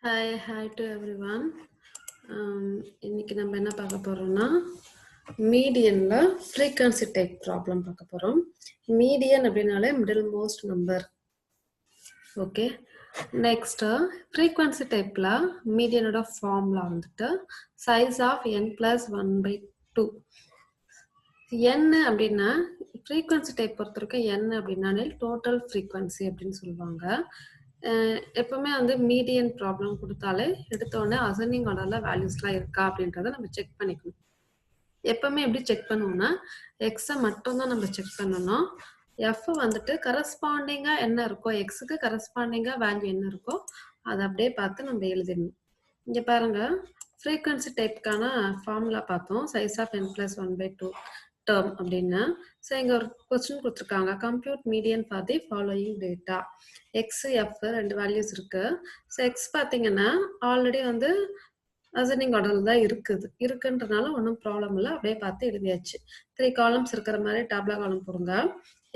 Hi to everyone. இன்னைக்கு நம்ம என்ன பார்க்க போறோம்னா மீடியன்ல ஃப்ரீக்வன்சி டைப் ப்ராப்ளம் பார்க்க போறோம். மீடியன் அப்படின்னாலே middle most number. Okay, next frequency டைப்ல மீடியனோட ஃபார்முலா வந்துட்டு size of n plus 1/2. n அப்படின்னா ஃப்ரீக்வன்சி டைப் பொறுத்த வரைக்கும் n அப்படின்னாலே டோட்டல் ஃப்ரீக்வன்சி அப்படின்னு சொல்லுவாங்க. எப்பவுமே வந்து மீடியன் ப்ராப்ளம் கொடுத்தாலே எடுத்தோடனே அசெண்டிங் ஆர்டர்ல வேல்யூஸ்லாம் இருக்கா அப்படின்றத நம்ம செக் பண்ணிக்கணும். எப்பவுமே எப்படி செக் பண்ணுவோம்னா எக்ஸை மட்டும் தான் நம்ம செக் பண்ணணும். எஃப் வந்துட்டு கரஸ்பாண்டிங்கா என்ன இருக்கோ, எக்ஸுக்கு கரஸ்பாண்டிங்கா வேல்யூ என்ன இருக்கோ அதை அப்படியே பார்த்து நம்ம எழுதிடணும். இங்க பாருங்க, ஃப்ரீக்வன்சி டைப்க்கான ஃபார்முலா பார்த்தோம். Size of n plus 1/2 term அப்படின்னு. ஸோ இங்க ஒரு கொஸ்டின் கொடுத்துருக்காங்க, compute median for the following data. X F ரெண்டு வேல்யூஸ் இருக்கு. ஸோ எக்ஸ் பார்த்தீங்கன்னா ஆல்ரெடி வந்து அசெண்டிங் ஆர்டர்ல தான் இருக்குன்றனால ஒன்றும் ப்ராப்ளம் இல்லை, அப்படியே பார்த்து எழுதியாச்சு. 3 காலம்ஸ் இருக்கிற மாதிரி டேப்லா காலம் போடுங்க.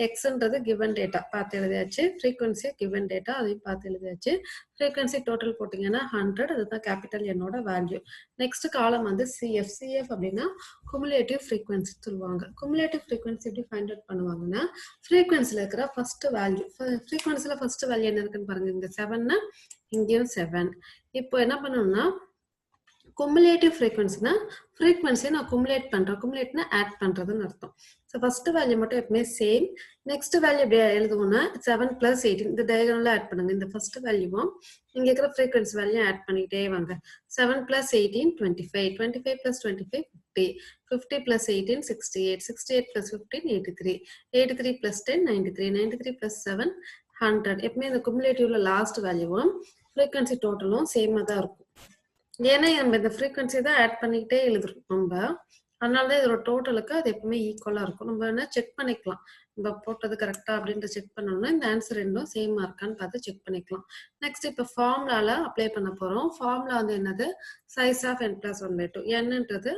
எக்ஸ்ன்றது கிவன் டேட்டா பார்த்து எழுதியாச்சு, ஃப்ரீக்வன்சி கிவன் டேட்டா அதையும் பார்த்து எழுதியாச்சு. ஃப்ரீக்வன்சி டோட்டல் போட்டிங்கன்னா 100, அதுதான் கேபிட்டல் என்னோட வேல்யூ. நெக்ஸ்ட் காலம் வந்து சிஎஃப். சிஎஃப் அப்படின்னா குமுலேட்டிவ் ஃப்ரீக்வன்சி சொல்லுவாங்க. குமுலேட்டிவ் ஃப்ரீக்வன்சி எப்படி ஃபைண்ட் அவுட் பண்ணுவாங்கன்னா ஃப்ரீக்வன்சியில் இருக்கிற ஃபர்ஸ்ட் வேல்யூ, ஃப்ரீக்வன்சியில் ஃபர்ஸ்ட் வேல்யூ என்ன இருக்குன்னு பாருங்க. இங்கே 7னா இங்கேயும் 7. இப்போ என்ன பண்ணணும்னா குமுலேட்டிவ் ஃப்ரீக்வன்சினா ஃப்ரீக்வன்சியை நான் குமுலேட் பண்ணுறேன். குமுலேட்னா ஆட் பண்ணுறதுன்னு அர்த்தம். ஸோ ஃபர்ஸ்ட் வேல்யூ மட்டும் எப்பவுமே சேம். நெக்ஸ்ட் வேல்யூ எப்படி எழுதுவோம்னா 7 + 18 இந்த டயகனலில் ஆட் பண்ணுங்க. இந்த ஃபர்ஸ்ட் வேல்யூவும் இங்கே இருக்கிற ஃப்ரீக்வன்சி வேல்யூ ஆட் பண்ணிக்கிட்டே வாங்க. 7 + 18 25, 25 + 25 50, 50 + 18 68, 68 + 15 83, 83 + 10 93, 93 + 7 100. எப்பவுமே இந்த குமுலேட்டிவ்ல லாஸ்ட் வேல்யூவும் ஃப்ரீக்வன்சி டோட்டலும் சேமாக தான் இருக்கும். ஏன்னா நம்ம இந்த ஃப்ரீக்வன்சி தான் ஆட் பண்ணிக்கிட்டே எழுதுறோம் நம்ம, அதனால தான் இதோட டோட்டலுக்கு அது எப்பவுமே ஈக்குவலாக இருக்கும். நம்ம வேணா செக் பண்ணிக்கலாம், நம்ம போட்டது கரெக்டா அப்படின்ட்டு செக் பண்ணோம்னா இந்த ஆன்சர் ரெண்டும் சேமாக இருக்கான்னு பார்த்து செக் பண்ணிக்கலாம். நெக்ஸ்ட் இப்போ ஃபார்முலால அப்ளை பண்ண போகிறோம். ஃபார்முலா வந்து என்னது, சைஸ் ஆஃப் n plus 1/2. என்னன்றது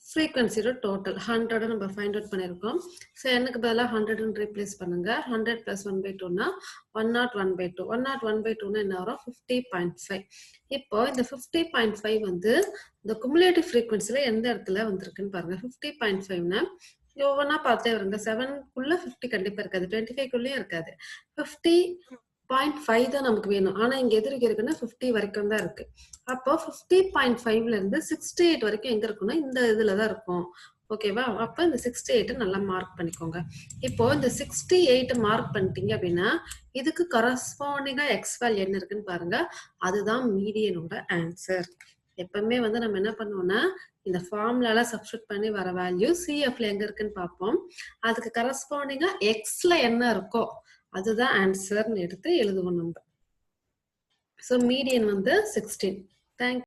ஃப்ரீக்வன்சியோட டோட்டல் 100 நம்ம ஃபைண்ட் அவுட் பண்ணியிருக்கோம். ஸோ என்னக்கு பதிலாக 100 ரீப்ளேஸ் பண்ணுங்க. 100 + 1/2னா 101/2. 101/2னா என்ன வரும், 50.5. இப்போ இந்த 50.5 வந்து இந்த குமுலேட்டிவ் ஃப்ரீக்வன்சியில் எந்த இடத்துல வந்திருக்குன்னு பாருங்க. 50.5னா ஒவ்வொன்றா பார்த்தே வருங்க. 7க்குள்ள 50 கண்டிப்பாக இருக்காது, 25க்குள்ளேயும் இருக்காது. 50.5 தான் நமக்கு வேணும். ஆனா இங்க எது இருக்குன்னா 50 வரைக்கும் தான் இருக்கு. அப்போ 50.5ல இருந்து 68 வரைக்கும் எங்க இருக்குன்னா இந்த இதுல தான் இருக்கும். ஓகேவா? அப்ப இந்த 68 நல்லா மார்க் பண்ணிக்கோங்க. இப்போ இந்த 68 மார்க் பண்ணிட்டீங்க அப்படின்னா இதுக்கு கரஸ்பாண்டிங்கா எக்ஸ் வேல்யூ என்ன இருக்குன்னு பாருங்க. அதுதான் மீடியனோட ஆன்சர். எப்பவுமே வந்து நம்ம என்ன பண்ணுவோம்னா இந்த ஃபார்முலால சப்ஸ்டிட் பண்ணி வர வேல்யூ சிஎஃப்ல எங்க இருக்குன்னு பார்ப்போம். அதுக்கு கரஸ்பாண்டிங்கா எக்ஸ்ல என்ன இருக்கோ அதுதான் ஆன்சர்னு எடுத்து எழுதுவோம் நம்ம. ஸோ மீடியன் வந்து 16. தேங்க்யூ.